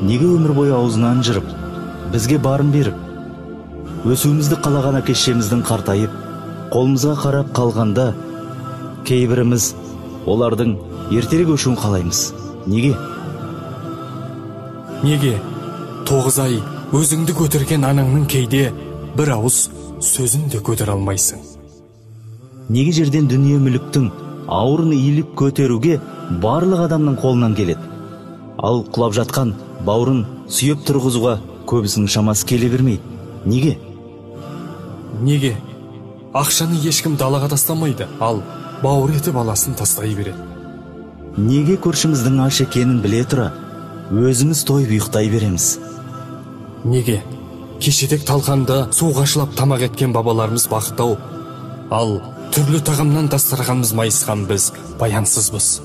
неге өмір бойы аузынан жырып, бізге барын беріп, өсуімізді қалаған әке-шешеміздің қартайып, қолымызға қарап қалғанда, кейбіріміз олардың ертерек өшуін қалаймыз. Неге? Неге? 9 ай өзіңді көтерген анаңның кейде бір ауыз сөзін де көтер алмайсың. Неге жерден дүние мүліктің ауырын иіліп көтеруге барлық адамның қолынан келеді, ал құлап жатқан бауырын сүйеп тұрғызуға көбісінің шамасы келе бермейді? Неге? Неге? Ақшаны ешкім далаға тастамайды, ал бауыр еті баласын тастай береді. Неге көршіміздің аш екенін біле тұра, өзіміз тойып ұйықтай береміз? Неге? Кешедек талқанда суға шылап тамақ еткен бабаларымыз бақыттау, ал түрлі тағамнан дастарханымыз майысқан біз баянсызбыз.